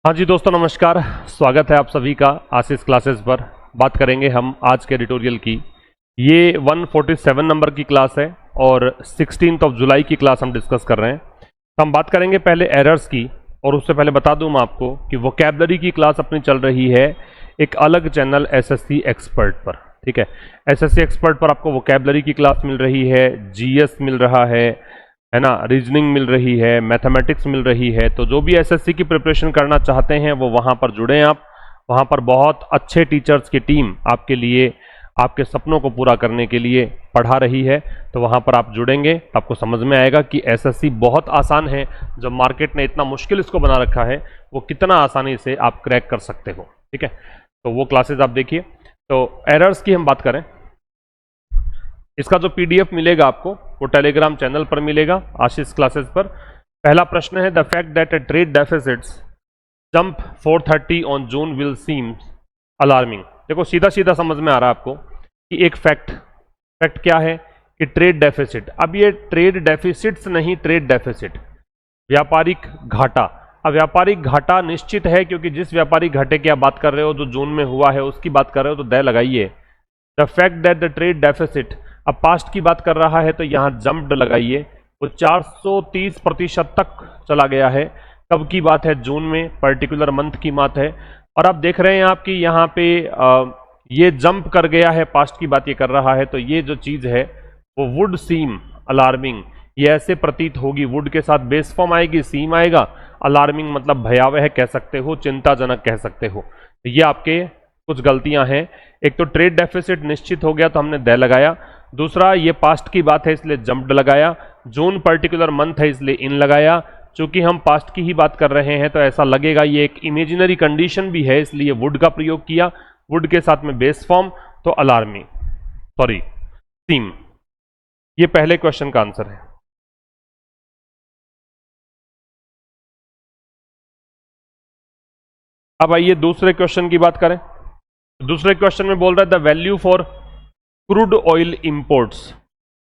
हाँ जी दोस्तों, नमस्कार। स्वागत है आप सभी का आशीष क्लासेस पर। बात करेंगे हम आज के एडिटोरियल की। ये 147 नंबर की क्लास है और 16 जुलाई की क्लास हम डिस्कस कर रहे हैं। तो हम बात करेंगे पहले एरर्स की, और उससे पहले बता दूं मैं आपको कि वोकैबुलरी की क्लास अपनी चल रही है एक अलग चैनल एसएससी एक्सपर्ट पर। ठीक है, एसएससी एक्सपर्ट पर आपको वोकैबुलरी की क्लास मिल रही है, जीएस मिल रहा है ना, रीजनिंग मिल रही है, मैथमेटिक्स मिल रही है। तो जो भी एसएससी की प्रिपरेशन करना चाहते हैं वो वहाँ पर जुड़ें आप। वहाँ पर बहुत अच्छे टीचर्स की टीम आपके लिए, आपके सपनों को पूरा करने के लिए पढ़ा रही है। तो वहाँ पर आप जुड़ेंगे तो आपको समझ में आएगा कि एसएससी बहुत आसान है। जब मार्केट ने इतना मुश्किल इसको बना रखा है, वो कितना आसानी से आप क्रैक कर सकते हो। ठीक है, तो वो क्लासेस आप देखिए। तो एरर्स की हम बात करें, इसका जो पीडीएफ मिलेगा आपको वो टेलीग्राम चैनल पर मिलेगा आशीष क्लासेस पर। पहला प्रश्न है, the fact that trade deficits jump 430 on June will seems alarming. देखो सीधा सीधा समझ में आ रहा है आपको कि एक फैक्ट क्या है कि ट्रेड डेफिसिट। अब ये ट्रेड डेफिसिट्स नहीं, ट्रेड डेफिसिट व्यापारिक घाटा। अब व्यापारिक घाटा निश्चित है, क्योंकि जिस व्यापारिक घाटे की आप बात कर रहे हो जो जून में हुआ है उसकी बात कर रहे हो, तो दे लगाइए। The fact that the trade deficit, अब पास्ट की बात कर रहा है तो यहाँ जंप्ड लगाइए। वो 430% तक चला गया है। कब की बात है? जून में, पर्टिकुलर मंथ की बात है। और आप देख रहे हैं आपकी यहाँ पे ये जंप कर गया है, पास्ट की बात ये कर रहा है। तो ये जो चीज है वो वुड सीम अलार्मिंग, ये ऐसे प्रतीत होगी। वुड के साथ बेस फॉर्म आएगी, सीम आएगा, अलार्मिंग मतलब भयावह कह सकते हो, चिंताजनक कह सकते हो। तो ये आपके कुछ गलतियां हैं। एक तो ट्रेड डेफिसिट निश्चित हो गया तो हमने दे लगाया। दूसरा, ये पास्ट की बात है इसलिए जंप्ड लगाया। जून पर्टिकुलर मंथ है इसलिए इन लगाया। चूंकि हम पास्ट की ही बात कर रहे हैं तो ऐसा लगेगा ये एक इमेजिनरी कंडीशन भी है, इसलिए वुड का प्रयोग किया। वुड के साथ में बेस फॉर्म, तो अलार्मिंग, सॉरी सीम। ये पहले क्वेश्चन का आंसर है। अब आइए दूसरे क्वेश्चन की बात करें। दूसरे क्वेश्चन में बोल रहा है the value for crude oil imports.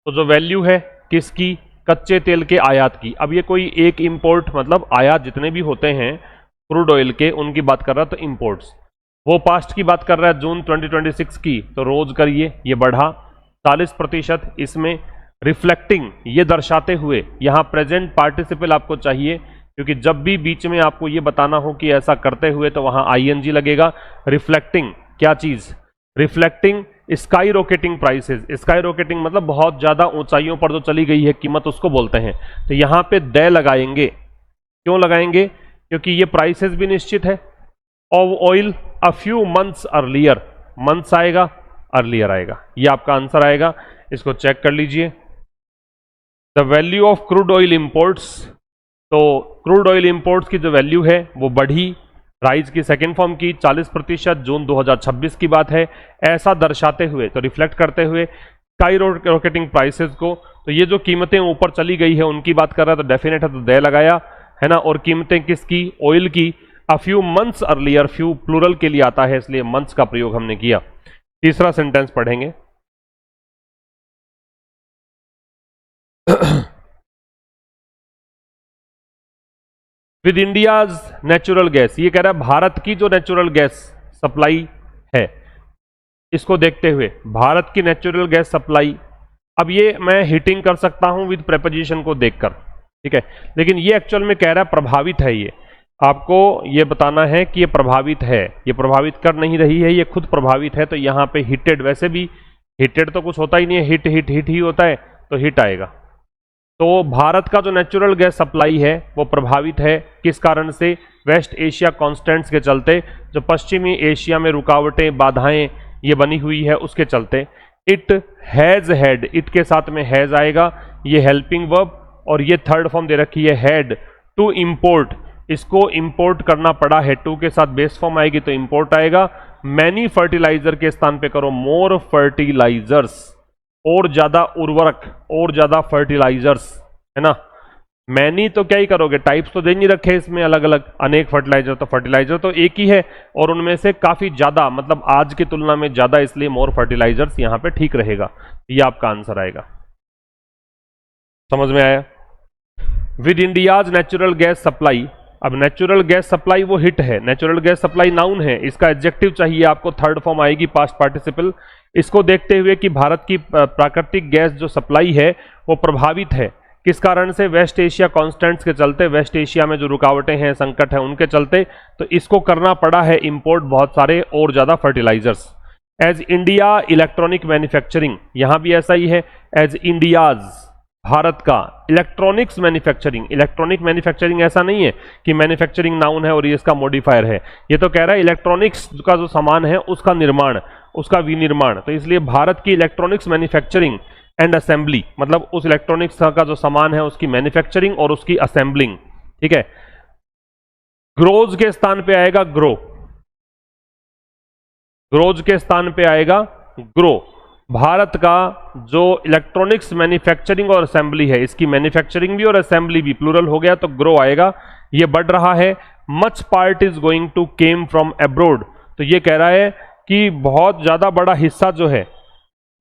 तो जो वैल्यू है किसकी? कच्चे तेल के आयात की। अब ये कोई एक इंपोर्ट, मतलब आयात जितने भी होते हैं क्रूड ऑयल के, उनकी बात कर रहा है तो इंपोर्ट्स। वो पास्ट की बात कर रहा है जून 2026 की, तो रोज करिए, ये बढ़ा 40%। इसमें रिफ्लेक्टिंग, ये दर्शाते हुए, यहाँ प्रेजेंट पार्टिसिपल आपको चाहिए, क्योंकि जब भी बीच में आपको ये बताना हो कि ऐसा करते हुए तो वहां आईएनजी लगेगा। रिफ्लेक्टिंग क्या चीज? Reflecting sky rocketing prices. Sky rocketing मतलब बहुत ज्यादा ऊंचाइयों पर जो चली गई है कीमत, उसको बोलते हैं। तो यहां पे दे लगाएंगे। क्यों लगाएंगे? क्योंकि ये प्राइसेस भी निश्चित है। और ऑयल अ फ्यू मंथ्स अर्लियर, मंथ्स आएगा, अर्लियर आएगा, ये आपका आंसर आएगा। इसको चेक कर लीजिए। The value of crude oil imports, तो क्रूड ऑयल इंपोर्ट्स की जो वैल्यू है वो बढ़ी, राइज की सेकेंड फॉर्म की 40%, जून 2026 की बात है। ऐसा दर्शाते हुए, तो रिफ्लेक्ट करते हुए स्काई रॉकेटिंग प्राइसेस को। तो ये जो कीमतें ऊपर चली गई है उनकी बात कर रहा है, तो डेफिनेट है, तो दे लगाया है ना। और कीमतें किसकी? ऑयल की। A few months earlier, few plural के लिए आता है इसलिए मंथ्स का प्रयोग हमने किया। तीसरा सेंटेंस पढ़ेंगे। विद इंडियाज नेचुरल गैस, ये कह रहा है भारत की जो नेचुरल गैस सप्लाई है, इसको देखते हुए भारत की नेचुरल गैस सप्लाई। अब ये मैं हिटिंग कर सकता हूं विद प्रेपोजिशन को देखकर, ठीक है, लेकिन ये एक्चुअल में कह रहा है प्रभावित है। ये आपको ये बताना है कि ये प्रभावित है, ये प्रभावित कर नहीं रही है, ये खुद प्रभावित है। तो यहां पे हिटेड, वैसे भी हिटेड तो कुछ होता ही नहीं है, हिट हिट हिट ही होता है, तो हिट आएगा। तो भारत का जो नेचुरल गैस सप्लाई है वो प्रभावित है। किस कारण से? वेस्ट एशिया कॉन्स्टेंट्स के चलते, जो पश्चिमी एशिया में रुकावटें, बाधाएं ये बनी हुई है, उसके चलते। इट हैज हैड, इट के साथ में हैज आएगा, ये हेल्पिंग वर्ब, और ये थर्ड फॉर्म दे रखी है हैड टू इंपोर्ट, इसको इंपोर्ट करना पड़ा है। टू के साथ बेस फॉर्म आएगी तो इंपोर्ट आएगा। मैनी फर्टिलाइजर के स्थान पे करो मोर फर्टिलाइजर्स, और ज्यादा उर्वरक, और ज्यादा फर्टिलाइजर्स, है ना। मैनी तो क्या ही करोगे, टाइप्स तो दे नहीं रखे इसमें अलग अलग, अनेक फर्टिलाइजर, तो फर्टिलाइजर तो एक ही है, और उनमें से काफी ज्यादा, मतलब आज की तुलना में ज्यादा, इसलिए मोर फर्टिलाइजर्स यहां पे ठीक रहेगा। ये आपका आंसर आएगा। समझ में आया? With India's natural gas supply अब नेचुरल गैस सप्लाई वो हिट है, नेचुरल गैस सप्लाई नाउन है, इसका एडजेक्टिव चाहिए आपको, थर्ड फॉर्म आएगी पास्ट पार्टिसिपल। इसको देखते हुए कि भारत की प्राकृतिक गैस जो सप्लाई है वो प्रभावित है, किस कारण से? वेस्ट एशिया कॉन्स्टेंट्स के चलते, वेस्ट एशिया में जो रुकावटें हैं, संकट है, उनके चलते। तो इसको करना पड़ा है इंपोर्ट बहुत सारे और ज्यादा fertilisers. As India electronic manufacturing, यहां भी ऐसा ही है, एज इंडियाज, भारत का इलेक्ट्रॉनिक्स मैन्युफैक्चरिंग। इलेक्ट्रॉनिक मैन्युफैक्चरिंग ऐसा नहीं है कि मैन्युफैक्चरिंग नाउन है और ये इसका मॉडिफायर है, ये तो कह रहा है इलेक्ट्रॉनिक्स का जो सामान है उसका निर्माण, उसका विनिर्माण। तो इसलिए भारत की इलेक्ट्रॉनिक्स मैन्युफैक्चरिंग एंड असेंबली, मतलब उस इलेक्ट्रॉनिक्स का जो सामान है उसकी मैन्युफैक्चरिंग और उसकी असेंबलिंग, ठीक है। ग्रोज के स्थान पे आएगा ग्रो, ग्रोज के स्थान पे आएगा ग्रो। भारत का जो इलेक्ट्रॉनिक्स मैन्युफैक्चरिंग और असेंबली है, इसकी मैन्युफैक्चरिंग भी और असेंबली भी प्लूरल हो गया तो ग्रो आएगा, ये बढ़ रहा है। Much part is going to came from abroad, तो ये कह रहा है कि बहुत ज्यादा बड़ा हिस्सा जो है,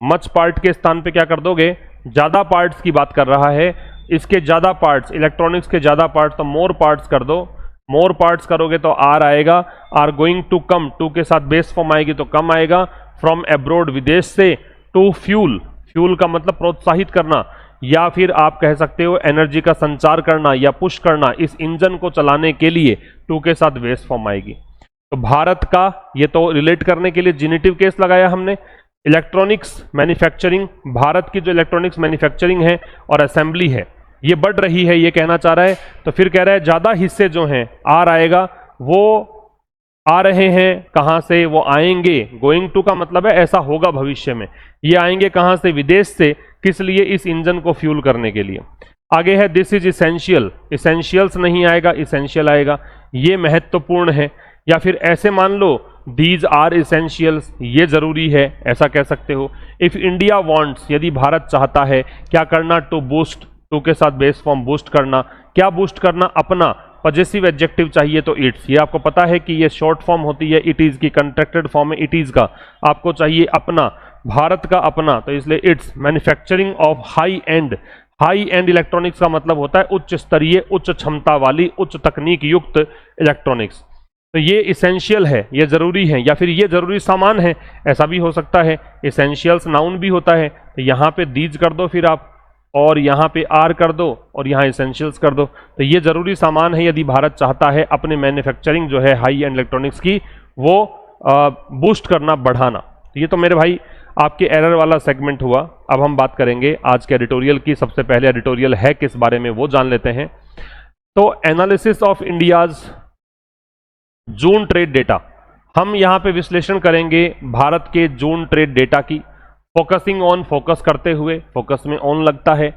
मच पार्ट के स्थान पे क्या कर दोगे? ज्यादा पार्ट्स की बात कर रहा है, इसके ज्यादा पार्ट्स, इलेक्ट्रॉनिक्स के ज्यादा पार्ट्स, तो मोर पार्ट्स कर दो। मोर पार्ट्स करोगे तो आर आएगा, are going to come, to के साथ बेस फॉर्म आएगी तो कम आएगा, फ्रॉम अब्रोड विदेश से, टू फ्यूल, फ्यूल का मतलब प्रोत्साहित करना, या फिर आप कह सकते हो एनर्जी का संचार करना या पुश करना इस इंजन को चलाने के लिए, टू के साथ बेस फॉर्म आएगी। तो भारत का, ये तो रिलेट करने के लिए जेनिटिव केस लगाया हमने, इलेक्ट्रॉनिक्स मैन्युफैक्चरिंग, भारत की जो इलेक्ट्रॉनिक्स मैन्युफैक्चरिंग है और असेंबली है ये बढ़ रही है, ये कहना चाह रहा है। तो फिर कह रहा है ज्यादा हिस्से जो हैं, आर आएगा, वो आ रहे हैं कहां से? वो आएंगे, गोइंग टू का मतलब है ऐसा होगा भविष्य में, ये आएंगे कहां से? विदेश से। किस लिए? इस इंजन को फ्यूल करने के लिए। आगे है दिस इज इसेंशियल, इसेंशियल्स नहीं आएगा, इसेंशियल आएगा, ये महत्वपूर्ण है। या फिर ऐसे मान लो दीज आर इसेंशियल्स, ये जरूरी है, ऐसा कह सकते हो। इफ इंडिया वांट्स, यदि भारत चाहता है क्या करना? टू बूस्ट, टू के साथ बेस फॉर्म बूस्ट करना। क्या बूस्ट करना? अपना। पॉजेसिव एडजेक्टिव चाहिए तो इट्स, ये आपको पता है कि ये शॉर्ट फॉर्म होती है इट इज की, कंट्रैक्टेड फॉर्म है इट इज का, आपको चाहिए अपना, भारत का अपना, तो इसलिए it's manufacturing of high and. High and electronics का मतलब होता है उच्च स्तरीय, उच्च क्षमता वाली, उच्च तकनीक युक्त इलेक्ट्रॉनिक्स। तो ये इसेंशियल है, ये जरूरी है, या फिर ये जरूरी सामान है, ऐसा भी हो सकता है। इसेंशियल्स नाउन भी होता है, तो यहां पे दीज कर दो फिर आप, और यहां पे आर कर दो, और यहां इसेंशियल्स कर दो। तो ये जरूरी सामान है यदि भारत चाहता है अपने मैन्युफैक्चरिंग जो है हाई एंड इलेक्ट्रॉनिक्स की वो बूस्ट करना, बढ़ाना। तो ये तो मेरे भाई आपके एरर वाला सेगमेंट हुआ। अब हम बात करेंगे आज के एडिटोरियल की। सबसे पहले एडिटोरियल है किस बारे में वो जान लेते हैं। तो analysis of India's June trade data, हम यहां पे विश्लेषण करेंगे भारत के जून ट्रेड डेटा की, फोकसिंग ऑन, फोकस करते हुए, फोकस में ऑन लगता है।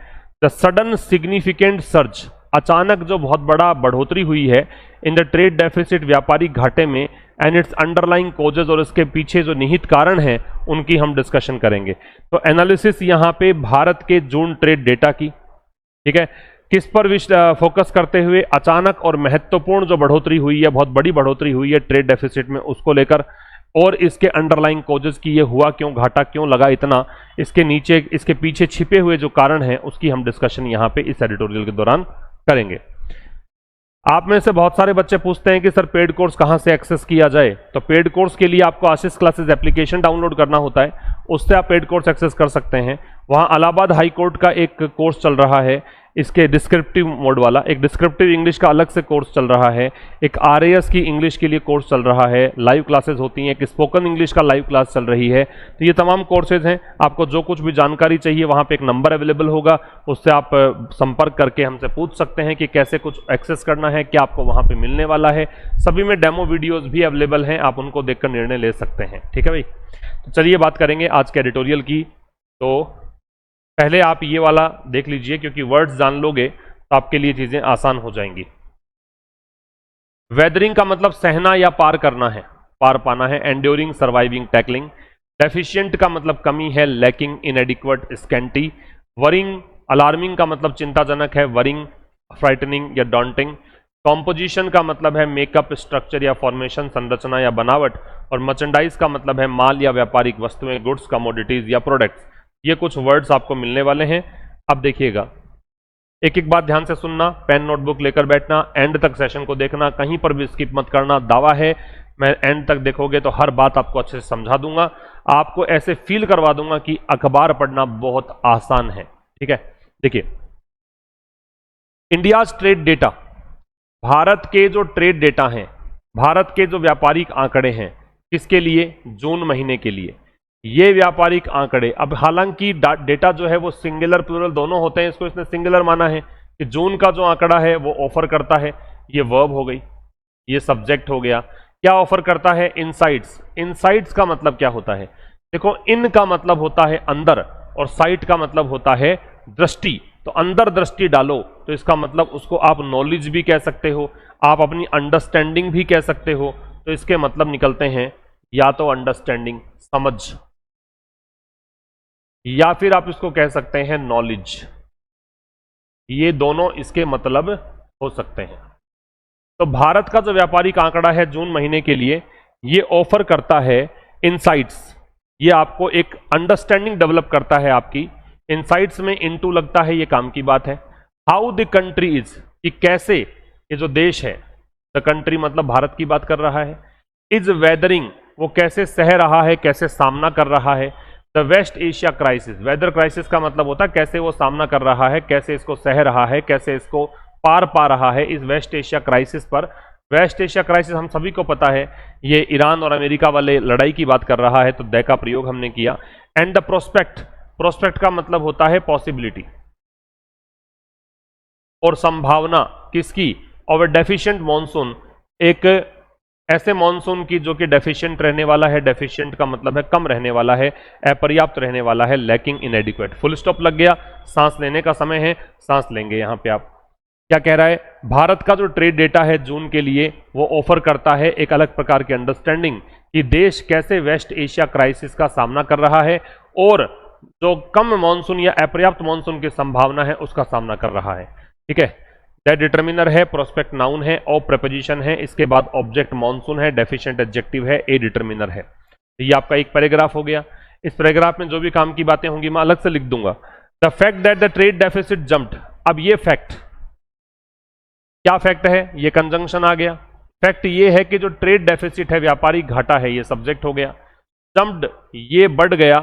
द सडन सिग्निफिकेंट सर्ज, अचानक जो बहुत बड़ा बढ़ोतरी हुई है इन द ट्रेड डेफिसिट, व्यापारिक घाटे में, एंड इट्स अंडरलाइंग कोजेज, और इसके पीछे जो निहित कारण हैं उनकी हम डिस्कशन करेंगे। तो एनालिसिस यहां पे भारत के जून ट्रेड डेटा की, ठीक है, किस पर फोकस करते हुए? अचानक और महत्वपूर्ण जो बढ़ोतरी हुई है, बहुत बड़ी बढ़ोतरी हुई है ट्रेड डेफिसिट में, उसको लेकर, और इसके अंडरलाइंग कोजेस की, ये हुआ क्यों, घाटा क्यों लगा इतना, इसके नीचे, इसके पीछे छिपे हुए जो कारण हैं उसकी हम डिस्कशन यहां पे इस एडिटोरियल के दौरान करेंगे। आप में से बहुत सारे बच्चे पूछते हैं कि सर पेड कोर्स कहां से एक्सेस किया जाए। तो पेड कोर्स के लिए आपको आशीष क्लासेस एप्लीकेशन डाउनलोड करना होता है, उससे आप पेड कोर्स एक्सेस कर सकते हैं। वहां इलाहाबाद हाई कोर्ट का एक कोर्स चल रहा है, इसके डिस्क्रिप्टिव मोड वाला, एक डिस्क्रिप्टिव इंग्लिश का अलग से कोर्स चल रहा है, एक आरएएस की इंग्लिश के लिए कोर्स चल रहा है, लाइव क्लासेस होती हैं, एक स्पोकन इंग्लिश का लाइव क्लास चल रही है। तो ये तमाम कोर्सेज हैं। आपको जो कुछ भी जानकारी चाहिए वहाँ पे एक नंबर अवेलेबल होगा, उससे आप संपर्क करके हमसे पूछ सकते हैं कि कैसे कुछ एक्सेस करना है, क्या आपको वहाँ पे मिलने वाला है। सभी में डेमो वीडियोज़ भी अवेलेबल हैं, आप उनको देखकर निर्णय ले सकते हैं। ठीक है भाई, तो चलिए बात करेंगे आज के एडिटोरियल की। तो पहले आप ये वाला देख लीजिए, क्योंकि वर्ड्स जान लोगे तो आपके लिए चीजें आसान हो जाएंगी। वेदरिंग का मतलब सहना या पार करना है, पार पाना है। Enduring, surviving, tackling. डेफिशिएंट का मतलब कमी है, लैकिंग, इनएडिक्वेट, स्कैंटी। वरिंग, अलार्मिंग का मतलब चिंताजनक है, वरिंग, फ्राइटनिंग या डॉन्टिंग। कॉम्पोजिशन का मतलब है मेकअप, स्ट्रक्चर या फॉर्मेशन, संरचना या बनावट। और मर्चेंडाइज का मतलब है माल या व्यापारिक वस्तुएं, गुड्स, कमोडिटीज या प्रोडक्ट्स। ये कुछ वर्ड्स आपको मिलने वाले हैं। अब देखिएगा, एक एक बात ध्यान से सुनना, पेन नोटबुक लेकर बैठना, एंड तक सेशन को देखना, कहीं पर भी स्किप मत करना। दावा है मैं एंड तक देखोगे तो हर बात आपको अच्छे से समझा दूंगा, आपको ऐसे फील करवा दूंगा कि अखबार पढ़ना बहुत आसान है। ठीक है, देखिए इंडियाज ट्रेड डेटा, भारत के जो ट्रेड डेटा हैं, भारत के जो व्यापारिक आंकड़े हैं, किसके लिए? जून महीने के लिए। ये व्यापारिक आंकड़े, अब हालांकि डेटा जो है वो सिंगुलर प्लूरल दोनों होते हैं, इसको इसने सिंगुलर माना है कि जून का जो आंकड़ा है वो ऑफर करता है, ये वर्ब हो गई, ये सब्जेक्ट हो गया। क्या ऑफर करता है? इनसाइट्स। इनसाइट्स का मतलब क्या होता है? देखो, इन का मतलब होता है अंदर और साइट का मतलब होता है दृष्टि। तो अंदर दृष्टि डालो तो इसका मतलब उसको आप नॉलेज भी कह सकते हो, आप अपनी अंडरस्टैंडिंग भी कह सकते हो। तो इसके मतलब निकलते हैं या तो अंडरस्टैंडिंग समझ, या फिर आप इसको कह सकते हैं नॉलेज। ये दोनों इसके मतलब हो सकते हैं। तो भारत का जो व्यापारिक आंकड़ा है जून महीने के लिए, ये ऑफर करता है इनसाइट्स, ये आपको एक अंडरस्टैंडिंग डेवलप करता है आपकी। इनसाइट्स में इनटू लगता है, ये काम की बात है। हाउ द कंट्री इज, कि कैसे ये जो देश है, द कंट्री मतलब भारत की बात कर रहा है, इज वेदरिंग, वो कैसे सह रहा है, कैसे सामना कर रहा है, the West Asia crisis. Weather crisis का मतलब होता है कैसे वो सामना कर रहा है, कैसे इसको सह रहा है, कैसे इसको पार पा रहा है इस वेस्ट एशिया क्राइसिस पर। वेस्ट एशिया क्राइसिस हम सभी को पता है, ये ईरान और अमेरिका वाले लड़ाई की बात कर रहा है, तो द का प्रयोग हमने किया। एंड द प्रोस्पेक्ट, प्रोस्पेक्ट का मतलब होता है पॉसिबिलिटी और संभावना, किसकी? और डेफिशिएंट मॉनसून, एक ऐसे मॉनसून की जो कि डेफिशिएंट रहने वाला है। डेफिशिएंट का मतलब है कम रहने वाला है, अपर्याप्त रहने वाला है, लैकिंग, इनएडिक्वेट। फुल स्टॉप लग गया, सांस लेने का समय है, सांस लेंगे। यहां पे आप क्या कह रहा है? भारत का जो ट्रेड डेटा है जून के लिए, वो ऑफर करता है एक अलग प्रकार की अंडरस्टैंडिंग कि देश कैसे वेस्ट एशिया क्राइसिस का सामना कर रहा है और जो कम मॉनसून या अपर्याप्त मॉनसून की संभावना है उसका सामना कर रहा है। ठीक है, दैट डिटर्मिनर है, प्रोस्पेक्ट नाउन है, और प्रेपोजिशन है, इसके बाद ऑब्जेक्ट मॉनसून है, डेफिशिएंट एडजेक्टिव है, ए डिटर्मिनर है। तो ये आपका एक पैराग्राफ हो गया। इस पैराग्राफ में जो भी काम की बातें होंगी मैं अलग से लिख दूंगा। The fact that the trade deficit jumped, अब ये फैक्ट क्या फैक्ट है? ये कंजंक्शन आ गया। फैक्ट ये है कि जो ट्रेड डेफिसिट है, व्यापारिक घाटा है, ये सब्जेक्ट हो गया। जंप्ड, ये बढ़ गया,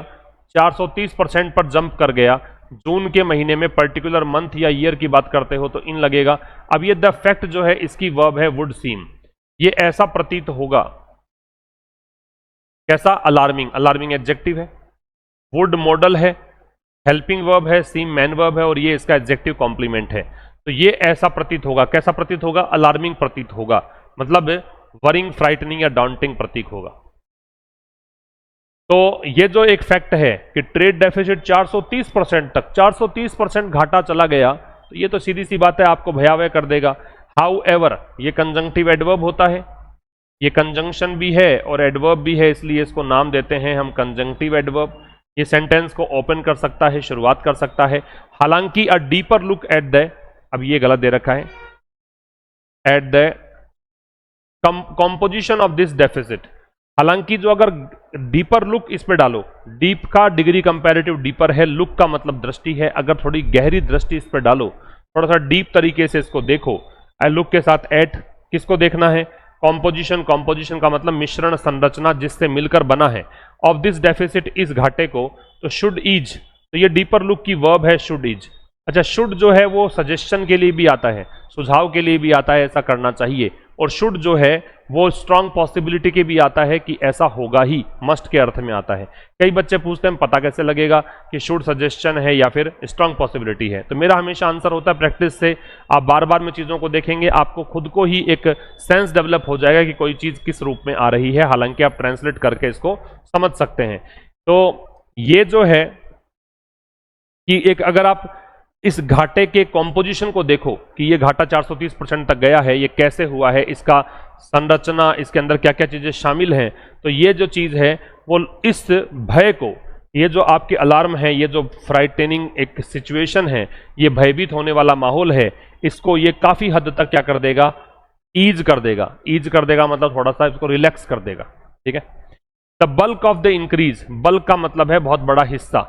430% पर जंप कर गया। जून के महीने में पर्टिकुलर मंथ या ईयर की बात करते हो तो इन लगेगा। अब ये द फैक्ट जो है इसकी वर्ब है वुड सीम, ये ऐसा प्रतीत होगा। कैसा? अलार्मिंग, अलार्मिंग एडजेक्टिव है, वुड मॉडल है, हेल्पिंग वर्ब है, सीम मैन वर्ब है, और ये इसका एडजेक्टिव कॉम्प्लीमेंट है। तो ये ऐसा प्रतीत होगा। कैसा प्रतीत होगा? अलार्मिंग प्रतीत होगा, मतलब वरिंग, फ्राइटनिंग या डाउंटिंग प्रतीक होगा। तो ये जो एक फैक्ट है कि ट्रेड डेफिसिट 430% तक, 430% घाटा चला गया, तो ये तो सीधी सी बात है, आपको भयावह कर देगा। हाउ एवर, ये कंजंक्टिव एडवर्ब होता है, ये कंजंक्शन भी है और एडवर्ब भी है, इसलिए इसको नाम देते हैं हम कंजंक्टिव एडवर्ब। ये सेंटेंस को ओपन कर सकता है, शुरुआत कर सकता है। हालांकि a deeper look at the, अब ये गलत दे रखा है, at the composition of this deficit. हालांकि जो अगर डीपर लुक इस पे डालो, डीप का डिग्री कंपैरेटिव डीपर है, लुक का मतलब दृष्टि है, अगर थोड़ी गहरी दृष्टि इस पे डालो, थोड़ा सा डीप तरीके से इसको देखो, लुक के साथ एट किसको देखना है? कॉम्पोजिशन, कॉम्पोजिशन का मतलब मिश्रण, संरचना, जिससे मिलकर बना है, ऑफ दिस डेफिसिट, इस घाटे को। तो शुड इज, तो ये डीपर लुक की वर्ब है शुड इज। अच्छा, शुड जो है वो सजेशन के लिए भी आता है, सुझाव के लिए भी आता है, ऐसा करना चाहिए। और शुड जो है वो स्ट्रांग पॉसिबिलिटी के भी आता है कि ऐसा होगा ही, मस्ट के अर्थ में आता है। कई बच्चे पूछते हैं पता कैसे लगेगा कि शुड सजेशन है या फिर स्ट्रांग पॉसिबिलिटी है? तो मेरा हमेशा आंसर होता है प्रैक्टिस से। आप बार बार में चीज़ों को देखेंगे, आपको खुद को ही एक सेंस डेवलप हो जाएगा कि कोई चीज़ किस रूप में आ रही है, हालांकि आप ट्रांसलेट करके इसको समझ सकते हैं। तो ये जो है कि एक, अगर आप इस घाटे के कॉम्पोजिशन को देखो कि ये घाटा 430% तक गया है, ये कैसे हुआ है, इसका संरचना, इसके अंदर क्या क्या चीजें शामिल हैं, तो ये जो चीज है वो इस भय को, ये जो आपके अलार्म है, ये जो फ्राइटनिंग एक सिचुएशन है, ये भयभीत होने वाला माहौल है, इसको ये काफी हद तक क्या कर देगा? ईज कर देगा। ईज कर देगा मतलब थोड़ा सा इसको रिलैक्स कर देगा। ठीक है। The bulk of the increase, bulk का मतलब है बहुत बड़ा हिस्सा,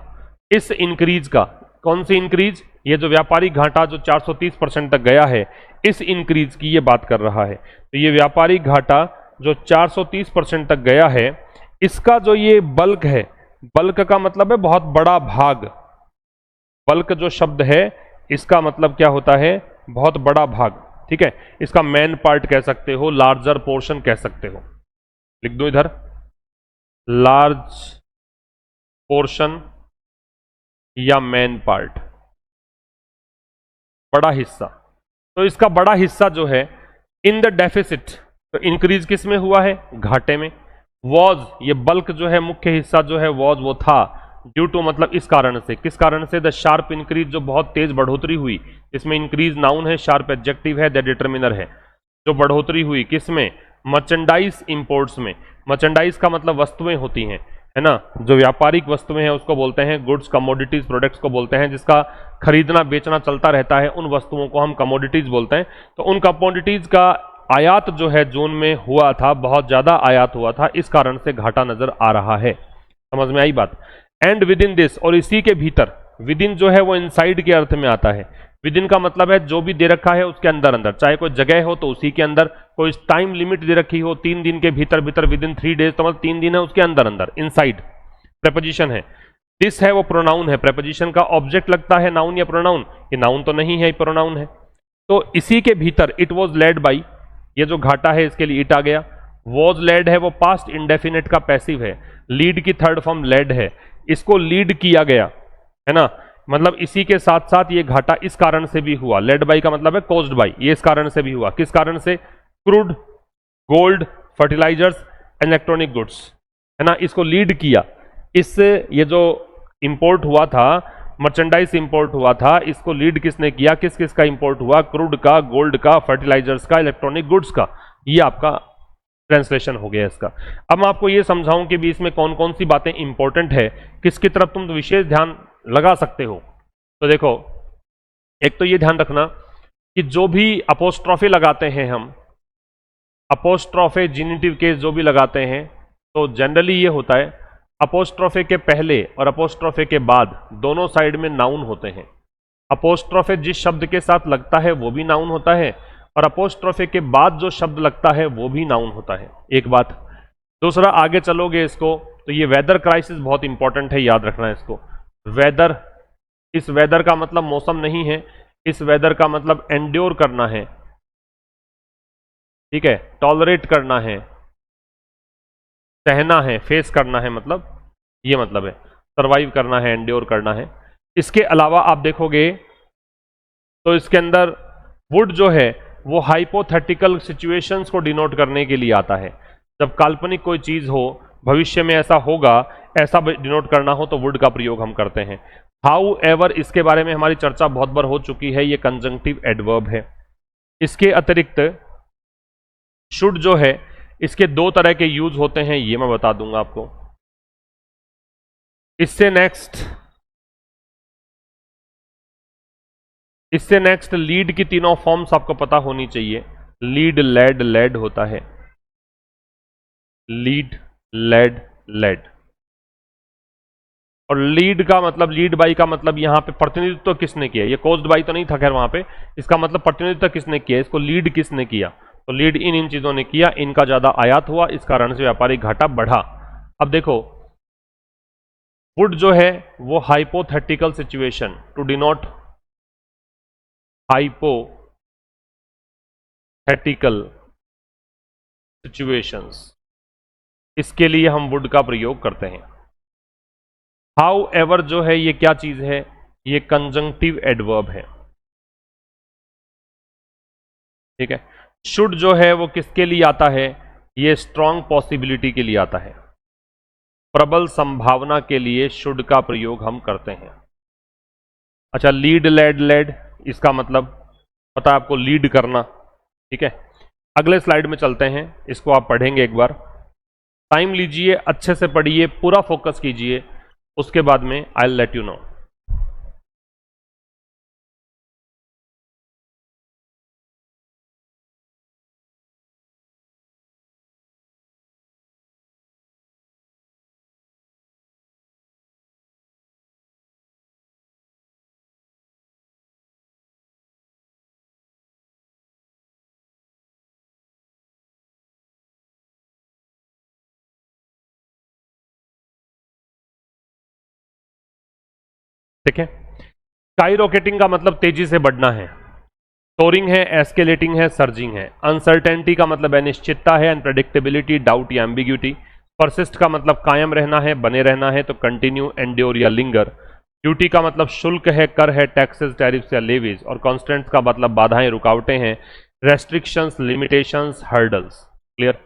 इस इंक्रीज का, कौन सी इंक्रीज? ये जो व्यापारिक घाटा जो 430% तक गया है, इस इंक्रीज की ये बात कर रहा है। तो ये व्यापारिक घाटा जो 430% तक गया है, इसका जो ये बल्क है, बल्क का मतलब है बहुत बड़ा भाग। बल्क जो शब्द है इसका मतलब क्या होता है? बहुत बड़ा भाग। ठीक है, इसका मेन पार्ट कह सकते हो, लार्जर पोर्शन कह सकते हो। लिख दो इधर, लार्ज पोर्शन या मेन पार्ट, बड़ा हिस्सा। तो इसका बड़ा हिस्सा जो है इन द डेफिसिट, तो इंक्रीज किस में हुआ है? घाटे में। वॉज, ये बल्क जो है, मुख्य हिस्सा जो है वॉज, वो था ड्यू टू, मतलब इस कारण से। किस कारण से? द शार्प इंक्रीज, जो बहुत तेज बढ़ोतरी हुई। इसमें इंक्रीज नाउन है, शार्प एडजेक्टिव है, द डिटर्मिनर है। जो बढ़ोतरी हुई किस में? मर्चेंडाइज इंपोर्ट्स में। मर्चेंडाइज का मतलब वस्तुएं होती हैं, है ना। जो व्यापारिक वस्तुएं हैं उसको बोलते हैं गुड्स, कमोडिटीज प्रोडक्ट्स को बोलते हैं, जिसका खरीदना बेचना चलता रहता है, उन वस्तुओं को हम कमोडिटीज बोलते हैं। तो उन कमोडिटीज का आयात जो है जून में हुआ था, बहुत ज्यादा आयात हुआ था, इस कारण से घाटा नजर आ रहा है। समझ में आई बात? एंड विद इन दिस, और इसी के भीतर, विद इन जो है वो इनसाइड के अर्थ में आता है। विद इन का मतलब है जो भी दे रखा है उसके अंदर अंदर, चाहे कोई जगह हो तो उसी के अंदर, कोई टाइम लिमिट दे रखी हो 3 दिन के भीतर भीतर, विद इन 3 डेज, तो मतलब 3 दिन है उसके अंदर अंदर, इनसाइड। प्रेपोजिशन है, दिस है वो प्रोनाउन है। प्रेपोजिशन का ऑब्जेक्ट लगता है नाउन या प्रोनाउन? ये नाउन तो नहीं है, प्रोनाउन है। तो इसी के भीतर इट वॉज लेड बाई, ये जो घाटा है इसके लिए इट आ गया। वॉज लेड है वो पास्ट इंडेफिनेट का पैसिव है। लीड की थर्ड फॉर्म लेड है, इसको लीड किया गया, है ना। मतलब इसी के साथ साथ ये घाटा इस कारण से भी हुआ। लेड बाई का मतलब है कॉज्ड बाई, ये इस कारण से भी हुआ। किस कारण से? Crude, gold, fertilisers, electronic goods, है ना, इसको लीड किया। इससे ये जो इंपोर्ट हुआ था, मर्चेंडाइज इंपोर्ट हुआ था, इसको लीड किसने किया? किस किस का इंपोर्ट हुआ? क्रूड का, गोल्ड का, फर्टिलाइजर्स का, इलेक्ट्रॉनिक गुड्स का। ये आपका ट्रांसलेशन हो गया इसका। अब मैं आपको ये समझाऊं कि भी इसमें कौन कौन सी बातें इंपॉर्टेंट है, किसकी तरफ तुम विशेष ध्यान लगा सकते हो। तो देखो, एक तो ये ध्यान रखना कि जो भी अपोस्ट्रोफी लगाते हैं हम, अपोस्ट्रोफे जिनिटिव केस जो भी लगाते हैं, तो जनरली ये होता है अपोस्ट्रोफे के पहले और अपोस्ट्रोफे के बाद दोनों साइड में नाउन होते हैं। अपोस्ट्रोफे जिस शब्द के साथ लगता है वो भी नाउन होता है, और अपोस्ट्रोफे के बाद जो शब्द लगता है वो भी नाउन होता है। एक बात। दूसरा, आगे चलोगे इसको तो ये वेदर क्राइसिस बहुत इंपॉर्टेंट है, याद रखना है इसको। वेदर, इस वेदर का मतलब मौसम नहीं है, इस वेदर का मतलब एंड्योर करना है, ठीक है, टॉलरेट करना है, सहना है, फेस करना है, मतलब ये मतलब है सरवाइव करना है, एंड्योर करना है। इसके अलावा आप देखोगे तो इसके अंदर वुड जो है वो हाइपोथेटिकल सिचुएशंस को डिनोट करने के लिए आता है। जब काल्पनिक कोई चीज हो, भविष्य में ऐसा होगा, ऐसा डिनोट करना हो, तो वुड का प्रयोग हम करते हैं। हाउ एवर, इसके बारे में हमारी चर्चा बहुत बार हो चुकी है, ये कंजंक्टिव एडवर्ब है। इसके अतिरिक्त शुड जो है, इसके 2 तरह के यूज होते हैं, ये मैं बता दूंगा आपको। इससे नेक्स्ट लीड की तीनों फॉर्म्स आपको पता होनी चाहिए। लीड, लेड, लेड होता है। Lead, led, led. और लीड का मतलब, लीड बाई का मतलब यहां पे प्रतिनिधित्व तो किसने किया? ये कोज्ड बाई तो नहीं था खैर वहां पे। इसका मतलब प्रतिनिधित्व किसने किया, इसको लीड किसने किया? तो लीड इन चीजों ने किया, इनका ज्यादा आयात हुआ, इस कारण से व्यापारिक घाटा बढ़ा। अब देखो, वुड जो है वो hypothetical situation, to denote hypothetical situations, इसके लिए हम वुड का प्रयोग करते हैं। हाउ एवर जो है ये क्या चीज है? ये कंजंक्टिव एडवर्ब है, ठीक है। शुड जो है वो किसके लिए आता है? ये स्ट्रॉन्ग पॉसिबिलिटी के लिए आता है, प्रबल संभावना के लिए शुड का प्रयोग हम करते हैं। अच्छा, लीड, लेड, लेड, इसका मतलब पता है आपको, लीड करना, ठीक है। अगले स्लाइड में चलते हैं, इसको आप पढ़ेंगे एक बार, टाइम लीजिए, अच्छे से पढ़िए, पूरा फोकस कीजिए, उसके बाद में I will let you know. ठीक है। स्काई रॉकेटिंग का मतलब तेजी से बढ़ना है, सोरिंग है, एस्केलेटिंग है, सर्जिंग है। अनसर्टेनिटी का मतलब अनिश्चितता है, अनप्रेडिक्टेबिलिटी, डाउट या एम्बिग्यूटी। परसिस्ट का मतलब कायम रहना है, बने रहना है, तो कंटिन्यू, एंड्योर या लिंगर। ड्यूटी का मतलब शुल्क है, कर है, टैक्सेस, टैरिफ्स या लेवीज। और कॉन्स्टेंट्स का मतलब बाधाएं, रुकावटें हैं, रेस्ट्रिक्शंस, लिमिटेशंस, हर्डल्स। क्लियर।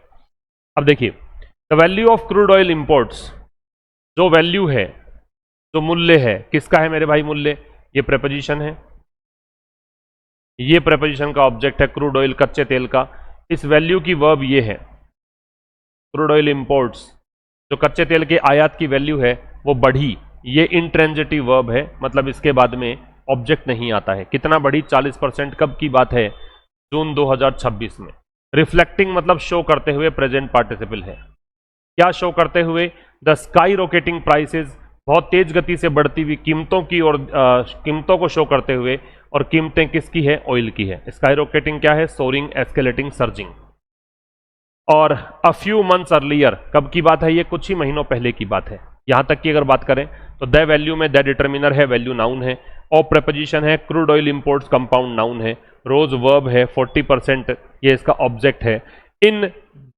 अब देखिए, the value of crude oil imports, जो वैल्यू है, जो मूल्य है, किसका है मेरे भाई मूल्य? ये प्रेपोजिशन है, ये प्रेपोजिशन का ऑब्जेक्ट है क्रूड ऑयल, कच्चे तेल का। इस वैल्यू की वर्ब ये है, क्रूड ऑयल इंपोर्ट्स, जो कच्चे तेल के आयात की वैल्यू है वो बढ़ी। ये इंट्रेंजिटिव वर्ब है, मतलब इसके बाद में ऑब्जेक्ट नहीं आता है। कितना बढ़ी? 40%। कब की बात है? जून 2026 में। रिफ्लेक्टिंग मतलब शो करते हुए, प्रेजेंट पार्टिसिपल है। क्या शो करते हुए? द स्काई रॉकेटिंग प्राइसेस, बहुत तेज गति से बढ़ती हुई कीमतों की, और कीमतों को शो करते हुए। और कीमतें किसकी है? ऑयल की है। स्काई रॉकेटिंग क्या है? Soaring, escalating, surging. और अ फ्यू मंथ्स अर्लियर, कब की बात है? ये कुछ ही महीनों पहले की बात है। यहां तक की अगर बात करें तो द वैल्यू में द डिटर्मिनर है, वैल्यू नाउन है, ऑफ प्रेपोजिशन है, crude oil imports compound noun है, रोज वर्ब है, 40% ये इसका ऑब्जेक्ट है। इन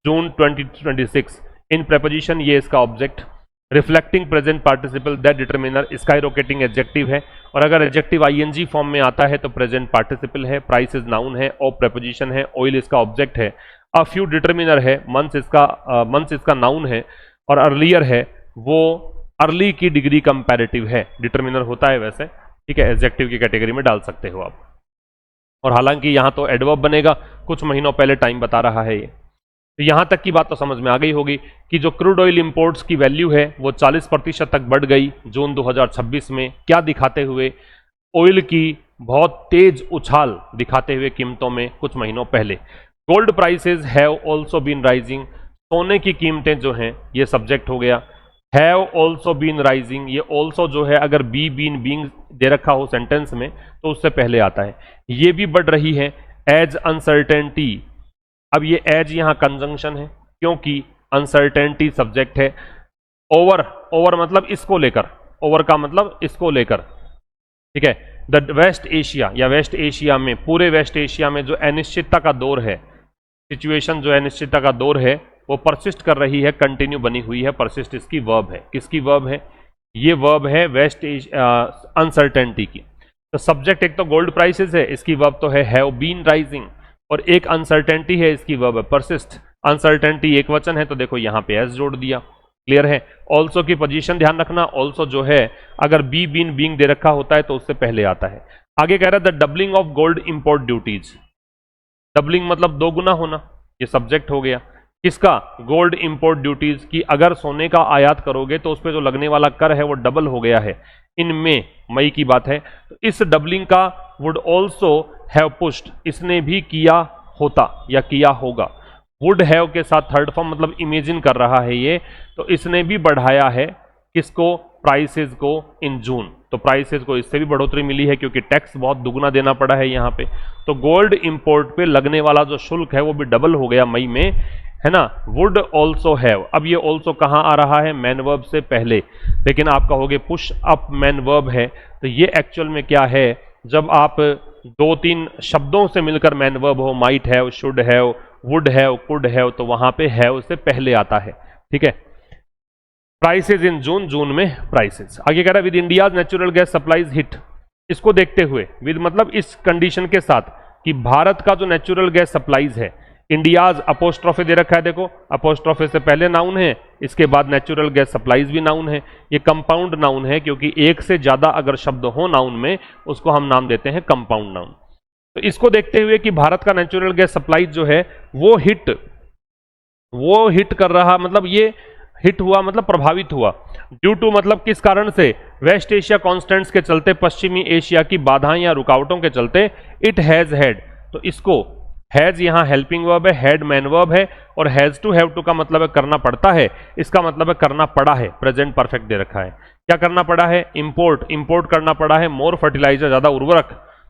जून 2026, इन प्रेपोजिशन ये इसका object. Reflecting present participle, that determiner, sky rocketing adjective है, और अगर एडजेक्टिव आईएनजी फॉर्म में आता है तो प्रेजेंट पार्टिसिपल है। प्राइसेस नाउन है, ऑफ प्रेपोजिशन है, ऑयल इसका ऑब्जेक्ट है। अ फ्यू डिटर्मिनर है, मंथ्स इसका नाउन है, और अर्लियर है, वो अर्ली की डिग्री कंपैरेटिव है। डिटर्मिनर होता है वैसे, ठीक है, एडजेक्टिव की कैटेगरी में डाल सकते हो आप। और हालांकि यहां तो एडवर्ब बनेगा, कुछ महीनों पहले टाइम बता रहा है ये। तो यहां तक की बात तो समझ में आ गई होगी कि जो क्रूड ऑयल इंपोर्ट्स की वैल्यू है वो 40% तक बढ़ गई जून 2026 में। क्या दिखाते हुए? ऑयल की बहुत तेज उछाल दिखाते हुए कीमतों में कुछ महीनों पहले। Gold prices have also been rising, सोने की कीमतें जो हैं ये सब्जेक्ट हो गया। हैव ऑल्सो बीन राइजिंग, ये ऑल्सो जो है अगर बी बीन बीइंग दे रखा हो सेंटेंस में तो उससे पहले आता है। ये भी बढ़ रही है। एज अनसर्टेनिटी, अब ये एज यहां कंजंक्शन है क्योंकि अनसर्टेनिटी सब्जेक्ट है। ओवर मतलब इसको लेकर, ओवर का मतलब इसको लेकर, ठीक है। द वेस्ट एशिया, या वेस्ट एशिया में, पूरे वेस्ट एशिया में जो अनिश्चितता का दौर है, सिचुएशन जो अनिश्चितता का दौर है वो परसिस्ट कर रही है, कंटिन्यू बनी हुई है। परसिस्ट इसकी वर्ब है। किसकी वर्ब है? ये वर्ब है वेस्ट अनसर्टेनिटी की। तो सब्जेक्ट एक तो गोल्ड प्राइसेस है, इसकी वर्ब तो है हैव बीन राइजिंग, और एक अनसर्टेनिटी है, इसकी वर्ब है परसिस्ट। अनसर्टेनिटी एक वचन है तो देखो यहां पे एस जोड़ दिया। क्लियर है। ऑल्सो की पोजीशन ध्यान रखना, ऑल्सो जो है अगर बी बीन बीइंग दे रखा होता है तो उससे पहले आता है। आगे कह रहा है the doubling of gold import duties. Doubling मतलब दो गुना होना, ये सब्जेक्ट हो गया। किसका? गोल्ड इंपोर्ट ड्यूटीज की। अगर सोने का आयात करोगे तो उस पर जो लगने वाला कर है वो डबल हो गया है इन मई की बात है। तो इस डबलिंग का वुड ऑल्सो हैव पुश्ड, इसने भी किया होता या किया होगा। वुड हैव के साथ थर्ड फॉर्म मतलब इमेजिन कर रहा है ये, तो इसने भी बढ़ाया है किसको? प्राइसेस को इन जून। तो प्राइसेस को इससे भी बढ़ोतरी मिली है क्योंकि टैक्स बहुत दुगना देना पड़ा है यहाँ पे। तो गोल्ड इंपोर्ट पे लगने वाला जो शुल्क है वो भी डबल हो गया मई में, है ना। वुड ऑल्सो हैव, अब ये ऑल्सो कहाँ आ रहा है? मैन वर्ब से पहले। लेकिन आप कहोगे पुश अप मैन वर्ब है, तो ये एक्चुअल में क्या है? जब आप दो तीन शब्दों से मिलकर मैन वर्ब हो, might have, should have, would have, could have, तो वहां पे हैव से पहले आता है। ठीक है। प्राइसेस इन जून, जून में प्राइसेस। आगे कह रहा है with India's natural gas supplies hit. इसको देखते हुए, विद मतलब इस कंडीशन के साथ कि भारत का जो नेचुरल गैस सप्लाईज है, इंडियाज अपोस्ट्रोफे दे रखा है, देखो अपोस्ट्रोफे से पहले नाउन है, इसके बाद नेचुरल गैस सप्लाईज भी नाउन है। ये कंपाउंड नाउन है क्योंकि एक से ज्यादा अगर शब्द हो नाउन में उसको हम नाम देते हैं कंपाउंड नाउन। तो इसको देखते हुए कि भारत का नेचुरल गैस सप्लाईज जो है वो हिट कर रहा, मतलब ये हिट हुआ मतलब प्रभावित हुआ। ड्यू टू मतलब किस कारण से? वेस्ट एशिया कॉन्स्टेंट्स के चलते, पश्चिमी एशिया की बाधाएं या रुकावटों के चलते। इट हैज हैड, तो इसको हैज यहां हेल्पिंग वर्ब है, हैड मैन वर्ब है, और हैज टू हैव टू का मतलब है करना पड़ता है, इसका मतलब है करना पड़ा है, प्रेजेंट परफेक्ट दे रखा है। क्या करना पड़ा है? इंपोर्ट करना पड़ा है मोर फर्टिलाइजर, ज्यादा उर्वरक।